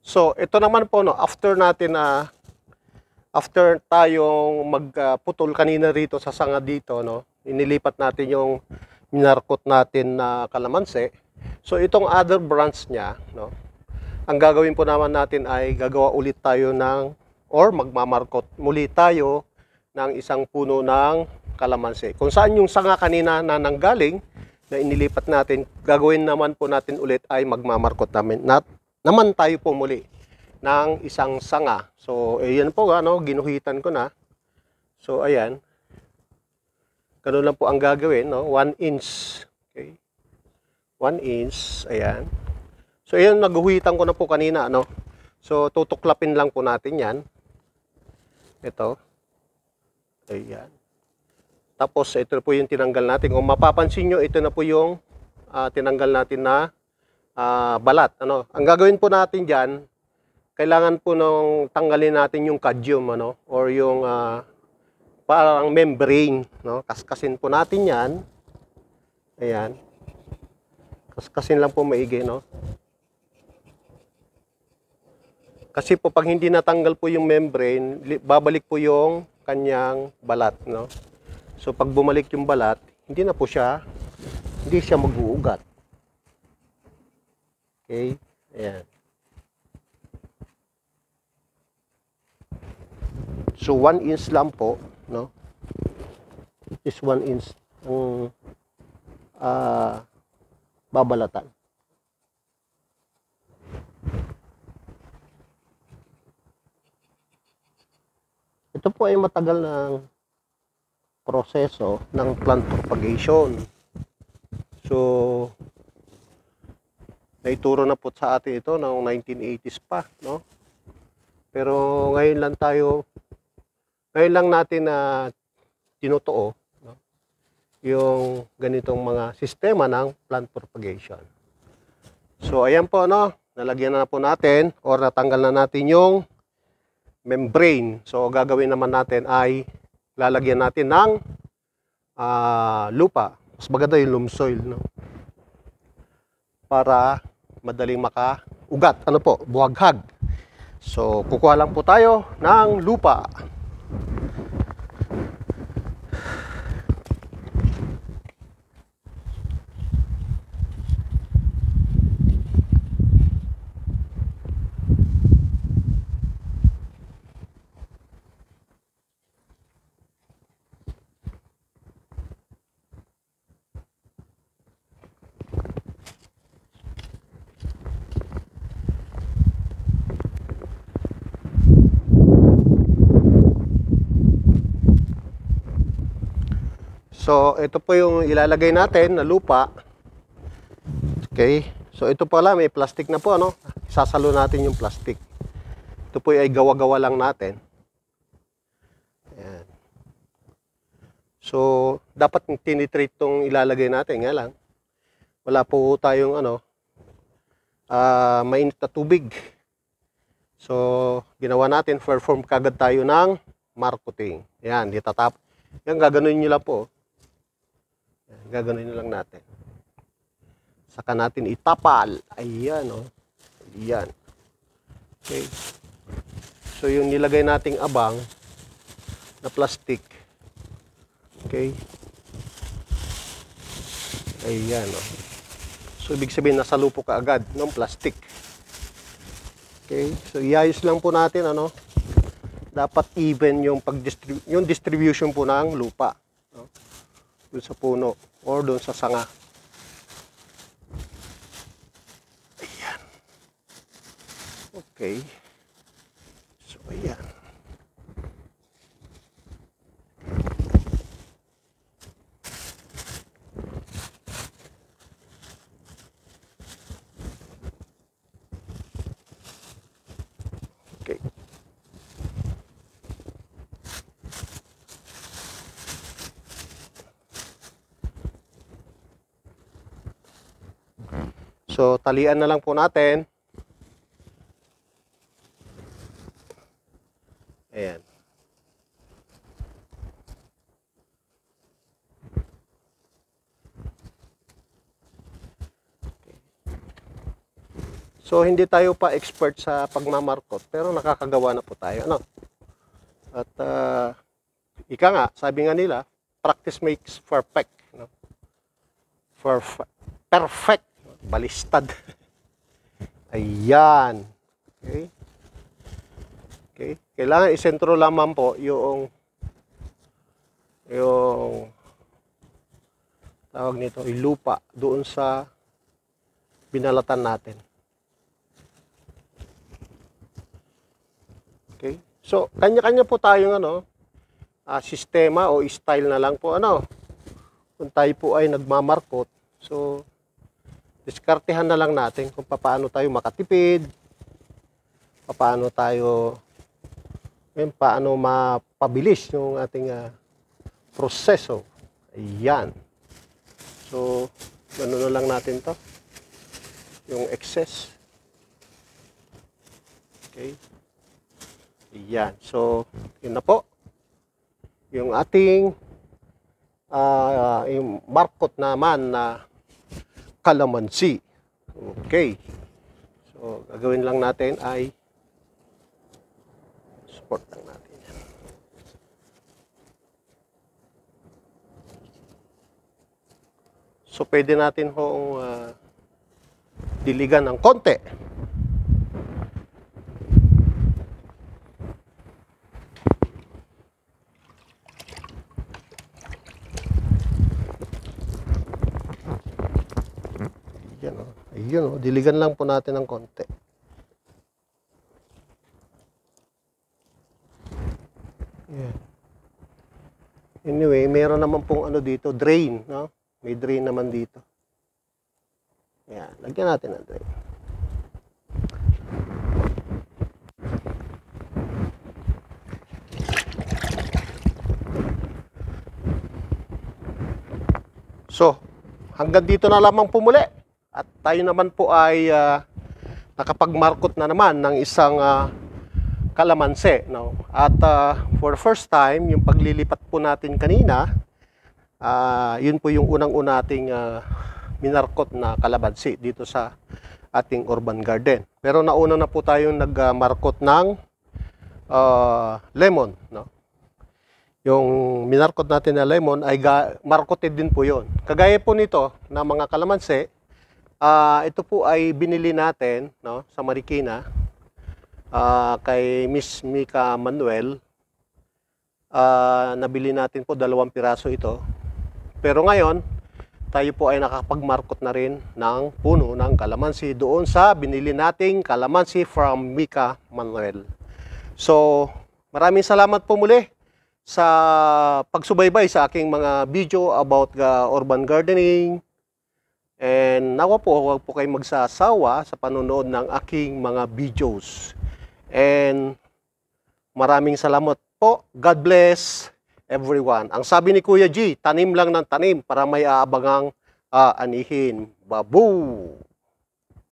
So, ito naman po, no, after tayong magputol kanina rito sa sanga dito, no, inilipat natin yung minarkot natin na kalamansi. So, itong other branch niya, no, ang gagawin po naman natin ay gagawa ulit tayo ng, or magmamarkot muli tayo ng isang puno ng kalamansi. Kung saan yung sanga kanina na nanggaling, na inilipat natin, gagawin naman po natin ulit ay magmamarkot naman tayo po muli ng isang sanga. So, ayan po, ginuhitan ko na. So, ayan. Ganun lang po ang gagawin, no? 1 inch. Okay. 1 inch. Ayan. So, ayan, naguhitan ko na po kanina, no? So, tutuklapin lang po natin yan. Ito. Ayan. Tapos, ito po yung tinanggal natin. Kung mapapansin nyo, ito na po yung tinanggal natin na balat. Ano? Ang gagawin po natin dyan, kailangan po nung tanggalin natin yung cadmium, ano? Or yung parang membrane. No? Kaskasin po natin yan. Ayan. Kaskasin lang po maigi, no? Kasi po pag hindi natanggal po yung membrane, babalik po yung kanyang balat, no? So pag bumalik yung balat, hindi siya mag-uugat. Okay? Ayan. So 1 inch lang po, no? Is 1 inch ang babalatan. Ito po ay matagal ng proseso ng plant propagation. So, naituro na po sa atin ito noong 1980s pa, no? Pero ngayon lang natin na tinutuo, no? Yung ganitong mga sistema ng plant propagation. So, ayan po, no? Nalagyan na po natin or natanggal na natin yung membrane. So, gagawin naman natin ay lalagyan natin ng lupa. Mas maganda yung loam soil, no? Para madaling makaugat. Ano po? Buhaghag. So, kukuha lang po tayo ng lupa. So, ito po yung ilalagay natin na lupa. Okay. So, ito pala may plastic na po, ano? Sasalo natin yung plastic. Ito po ay gawa-gawa lang natin. Ayan. So, dapat tinitreat tong ilalagay natin. Nga lang, wala po tayong mainit na tubig. So, ginawa natin, perform kagad tayo ng marketing. Ayan, yan, gaganunin nyo lang po. Ayan, gaganunin nyo lang natin. Saka natin itapal. Ayan, oh. Ayan. Okay. So, yung nilagay nating abang na plastic. Okay. Ayan, oh. So, ibig sabihin, nasa lupo ka agad ng plastic. Okay. So, iayos lang po natin, dapat even yung yung distribution po ng lupa. No? Doon sa puno or doon sa sanga. Ayan. Okay. So, ayan. Okay. So, talian na lang po natin. Ayan. So hindi tayo pa expert sa pagmamarkot, pero nakakagawa na po tayo, ano? At ika nga, sabi nga nila, practice makes perfect, no? Perfect, balistad. Ayan. Okay? Okay? Kailangan isentro lamang po yung tawag nito, yung lupa doon sa binalatan natin. Okay? So, kanya-kanya po tayong sistema o style na lang po, kung tayo po ay nagmamarkot. So, diskartehan na lang natin kung paano tayo makatipid, paano mapabilis yung ating proseso. Ayan. So, ano na lang natin to, yung excess. Okay. Ayan. So, yun na po. Yung ating yung markot naman na kalamansi. Okay. So, gagawin lang natin ay support lang natin yan. So, pwede natin hong diligan ng konti. Ayun, diligan lang po natin ng konti. Yeah. Anyway, meron naman pong dito, drain, no? May drain naman dito. Yan, lagyan natin ng drain. So, hanggang dito na lamang po muli. At tayo naman po ay nakapagmarkot na naman ng isang kalamansi, no? At for the first time, yung paglilipat po natin kanina, yun po yung unang-una nating minarkot na kalamansi dito sa ating urban garden. Pero nauna na po tayong nagmarkot ng lemon, no? Yung minarkot natin na lemon ay markoted din po yun. Kagaya po nito na mga kalamansi, ito po ay binili natin, no, sa Marikina kay Miss Mika Manuel. Nabili natin po 2 piraso ito. Pero ngayon, tayo po ay nakapagmarkot na rin ng puno ng kalamansi doon sa binili nating kalamansi from Mika Manuel. So, maraming salamat po muli sa pagsubaybay sa aking mga video about urban gardening. And nawa po, huwag po kayong magsasawa sa panonood ng aking mga videos. And maraming salamat po. God bless everyone. Ang sabi ni Kuya G, tanim lang ng tanim para may aabangang anihin. Babu!